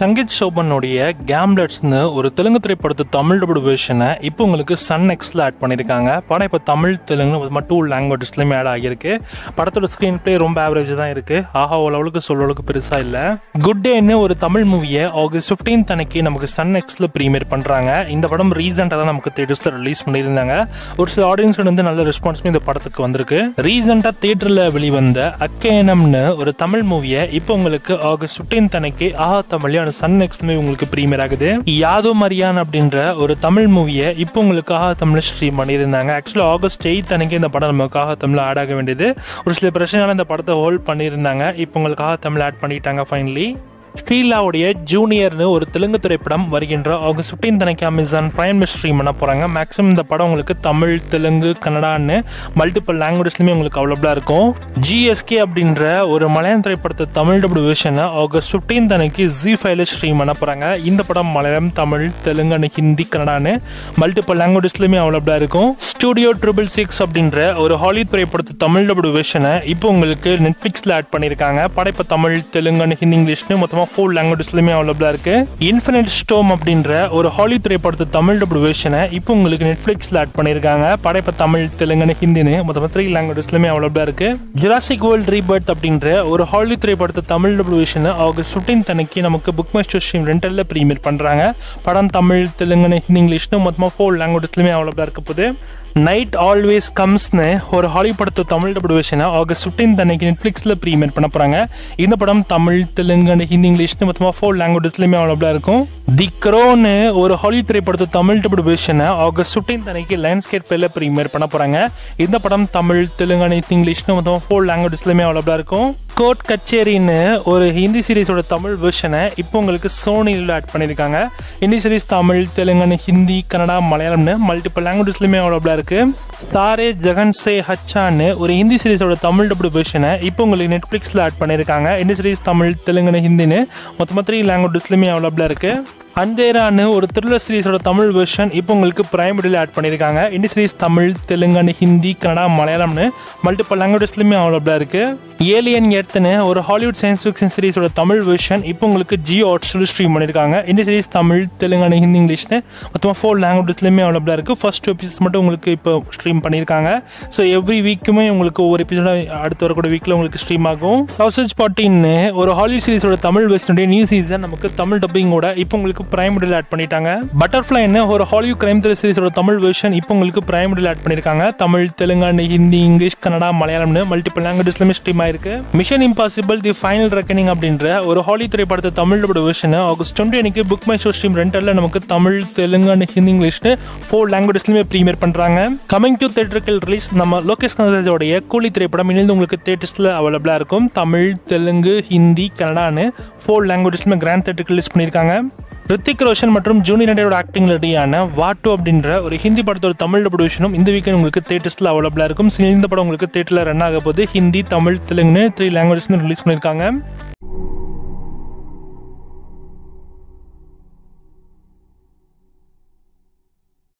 சங்கீத் சோபனுடைய கேம்லெட்ஸ்னு ஒரு தெலுங்கு திரைப்படத்து தமிழ் டபுள் வெர்ஷனை இப்போ உங்களுக்கு சன் எக்ஸில் ஆட் பண்ணியிருக்காங்க. படம் இப்போ தமிழ் தெலுங்கு டூ லாங்குவேஜஸ்லையுமே ஆட் ஆகியிருக்கு. படத்தோட ஸ்க்ரீன் பிளே ரொம்ப ஆவரேஜ் தான் இருக்குது. ஆஹா ஓரளவுக்கு சொல்லளவுக்கு பெருசாக இல்லை. குட் டேன்னு ஒரு தமிழ் மூவியை ஆகஸ்ட் 15 அன்னைக்கு நமக்கு சன் எக்ஸில் ப்ரீமியர் பண்ணுறாங்க. இந்த படம் ரீசெண்டாக தான் நமக்கு தியேட்டர்ஸில் ரிலீஸ் பண்ணியிருந்தாங்க. ஒரு சில ஆடியன்ஸ் வந்து நல்ல ரெஸ்பான்ஸும் இந்த படத்துக்கு வந்திருக்கு. ரீசெண்டாக தியேட்டரில் வெளிவந்த அக்கேனம்னு ஒரு தமிழ் மூவியை இப்போ உங்களுக்கு ஆகஸ்ட் 15 அன்னைக்கு ஆஹா தமிழ் சன் எக்ஸ்ல உங்களுக்கு பிரீமியர் ஆகுது. யாதோ மரியான் அப்படின்ற ஒரு தமிழ் மூவியை இப்போ உங்களுக்கு ஆஹா தமிழ் ஸ்ட்ரீம் பண்ணியிருந்தாங்க. ஆக்சுவலி ஆகஸ்ட் 8 அன்னைக்கு இந்த படம் நமக்கு ஆஹா தமிழ் ஆட் ஆக வேண்டியது. ஒரு சில பிரச்சனையால இந்த படத்தை ஹோல்ட் பண்ணியிருந்தாங்க. இப்போ உங்களுக்கு ஆஹா தமிழ் ஆட் பண்ணிட்டாங்க ஃபைனலி. ஸ்ரீலாவுடைய ஜூனியர்னு ஒரு தெலுங்கு திரைப்படம் வருகின்ற ஆகஸ்ட் 15 அன்னைக்கு அமேசான் பிரைம்ல ஸ்ட்ரீம் பண்ண போறாங்க. மேக்ஸிமம் இந்த படம் உங்களுக்கு தமிழ், தெலுங்கு, கன்னடான்னு மல்டிபிள் லாங்குவேஜ்லயுமே உங்களுக்கு அவைலபிளா இருக்கும். ஜிஎஸ்கே அப்படின்ற ஒரு மலையாள திரைப்படத்தை தமிழ் டபுள் வெர்ஷனை ஆகஸ்ட் 15 அன்னைக்கு ஜி5ல ஸ்ட்ரீம் பண்ண போறாங்க. இந்த படம் மலையாளம், தமிழ், தெலுங்கு, ஹிந்தி, கன்னடான்னு மல்டிபிள் லாங்குவேஜஸ்லயுமே அவைலபிளா இருக்கும். ஸ்டுடியோ 666 அப்படின்ற ஒரு ஹாலிவுட் திரைப்படத்தை தமிழ் டபுள் வெர்ஷனை இப்போ உங்களுக்கு நெட்ஃபிளிக்ஸ்ல ஆட் பண்ணியிருக்காங்க. படம் இப்போ தமிழ், தெலுங்கு, ஹிந்தி, இங்கிலீஷ்னு மொத்தமாக 4 லாங்குவேஜஸ்லயுமே அவைலபிளா இருக்கு. இன்ஃபினிட் ஸ்டோம் அப்படின்ற ஒரு ஹாலிவுட் திரைப்படத்தை தமிழ் டபுள் வெர்ஷனை இப்போ உங்களுக்கு நெட்ஃபிளிக்ஸ்ல ஆட் பண்ணியிருக்காங்க. படம் இப்போ தமிழ், தெலுங்கு, ஹிந்தின்னு மொத்தமாக 3 லாங்குவேஜஸ்லயுமே அவைலபிளா இருக்கு. ஜுராசிக் வேர்ல்ட் ரீபர்த் அப்படின்ற ஒரு ஹாலிவுட் திரைப்படத்தை தமிழ் டபுள் வெர்ஷனை ஆகஸ்ட் 15 அன்னைக்கு நமக்கு புக் மை ஷோ ஸ்ட்ரீம் ரெண்டல்ல பிரீமியர் பண்றாங்க. படம் தமிழ், தெலுங்கு, ஹிந்தி, இங்கிலீஷ்னு மொத்தமாக 4 லாங்குவேஜஸ்லயுமே அவைலபிளா இருக்க போகுது. நைட் ஆல்வேஸ் கம்ஸ்னு ஒரு ஹாலிவுட் படத்தை தமிழ் டபுள் வெர்ஷனை ஆகஸ்ட் 15 அன்னைக்கு நெட்ஃபிளிக்ஸ்ல பிரீமியர் பண்ண போறாங்க. இந்த படம் தமிழ், தெலுங்கு, ஹிந்தி, இங்கிலீஷ்னு மொத்தமாக 4 லாங்குவேஜஸ்லயுமே அவைலபிளா இருக்கும். தி க்ரோன்னு ஒரு ஹாலிவுட் திரைப்படத்தை தமிழ் டபுள் வெர்ஷனை ஆகஸ்ட் 15 அன்னைக்கு லைன்ஸ்கேட் பிளேல பிரீமியர் பண்ண போறாங்க. இந்த படம் தமிழ், தெலுங்கு, ஹிந்தி, இங்கிலீஷ்னு மொத்தமாக 4 லாங்குவேஜஸ்லயுமே அவைலபிளா இருக்கும். கோர்ட் கச்சேரின்னு ஒரு ஹிந்தி சீரிஸோட தமிழ் வெர்ஷனை இப்போ உங்களுக்கு சோனியில் ஆட் பண்ணியிருக்காங்க. ஹிந்தி சீரிஸ் தமிழ், தெலுங்கு, ஹிந்தி, கன்னடா, மலையாளம்னு மல்டிபிள் லாங்குவேஜஸ்லயுமே அவைலபிளா இருக்கு. சாரே ஜகன் சே ஹச்சான்னு ஒரு ஹிந்தி சீரிஸோட தமிழ் டபுள் வெர்ஷனை இப்போ உங்களுக்கு நெட்ஃபிளிக்ஸ்ல ஆட் பண்ணியிருக்காங்க. ஹிந்தி சீரிஸ் தமிழ், தெலுங்கு, ஹிந்தின்னு மொத்தமாக 3 லாங்குவேஜஸ்லயுமே அவைலபிளா இருக்கு. அந்தேரான்னு ஒரு த்ரில்லர் சீரிஸோட தமிழ் வெர்ஷன் இப்போ உங்களுக்கு பிரைம் வீடியோல ஆட் பண்ணியிருக்காங்க. ஹிந்தி சீரிஸ் தமிழ், தெலுங்கு, ஹிந்தி, கன்னடா, மலையாளம்னு மல்டிபிள் லாங்குவேஜஸ்லயுமே அவைலபிளா இருக்கு. ஏலியன் எர்த்னு ஒரு ஹாலிவுட் சயின்ஸ் ஃபிக்ஷன் சீரிஸோட தமிழ் வெர்ஷன் இப்போ உங்களுக்கு ஜியோ ஹாட்ஸ்டார்ல ஸ்ட்ரீம் பண்ணியிருக்காங்க. ஹிந்தி சீரிஸ் தமிழ், தெலுங்கு, ஹிந்தி, இங்கிலீஷ்னு மொத்தமாக 4 லாங்குவேஜஸ்லயுமே அவைலபிளா இருக்கு. ஃபர்ஸ்ட் எபிசோட் மட்டும் உங்களுக்கு இப்போ ஸ்ட்ரீம் பண்ணியிருக்காங்க. ஸோ எவ்ரி வீக்குமே உங்களுக்கு ஒவ்வொரு எபிசோட அடுத்து வரக்கூடிய வீக்ல உங்களுக்கு ஸ்ட்ரீம் ஆகும். சவுசேஜ் பார்ட்டின்னு ஒரு ஹாலிவுட் சீரிஸோட தமிழ் வெர்ஷனுடைய நியூ சீசன் நமக்கு தமிழ் டப்பிங்கோட இப்போ உங்களுக்கு பிரைம் வீடியோல ஆட் பண்ணிட்டாங்க. பட்டர்ஃப்ளைன்னு ஒரு ஹாலிவுட் கிரைம் த்ரில்லர் சீரிஸோட தமிழ் வெர்ஷன் இப்போ உங்களுக்கு பிரைம் வீடியோல ஆட் பண்ணிருக்காங்க. தமிழ், தெலுங்கு, ஹிந்தி, இங்கிலீஷ், கன்னடா, மலையாளம்னு மல்டிபிள் லாங்குவேஜஸ்லயுமே ஸ்ட்ரீம் ஆயிருக்கு. Mission Impossible the Final Reckoning அப்படின்ற ஒரு ஹாலிவுட் திரைப்படத்தை தமிழ் டபுள் வெர்ஷனை ஆகஸ்ட் 20 அன்னைக்கு புக் மை ஷோ ஸ்ட்ரீம் ரெண்டல்ல நமக்கு தமிழ், தெலுங்கு, ஹிந்தி, இங்கிலீஷ்னு 4 லாங்குவேஜஸ்லயுமே பிரீமியர் பண்றாங்க. கமிங் டு தியேட்டரிக்கல் ரிலீஸ் நம்ம லோகேஷ் கனகராஜோடைய கூலி திரைப்படம் இனிந்து உங்களுக்கு தியேட்டர்ஸ்ல அவைலபிளா இருக்கும். தமிழ், தெலுங்கு, ஹிந்தி, கன்னடான்னு 4 லாங்குவேஜஸ்லயுமே கிராண்ட் தியேட்டருக்கு ரிலீஸ் பண்ணியிருக்காங்க. ரித்திக் ரோஷன் மற்றும் ஜூனியர் என்டிஆரோட ஆக்டிங் ரெடியான வாட்டு அப்படின்ற ஒரு ஹிந்தி படத்தோட தமிழ் டபுள் வெர்ஷனும் இந்த வீக்கெண்ட் உங்களுக்கு தியேட்டர்ஸ்ல அவைலபிளா இருக்கும். இந்த படம் உங்களுக்கு தியேட்டர்ல ரன் ஆக போது. ஹிந்தி, தமிழ், தெலுங்குன்னு 3 லாங்குவேஜஸ் ரிலீஸ் பண்ணியிருக்காங்க.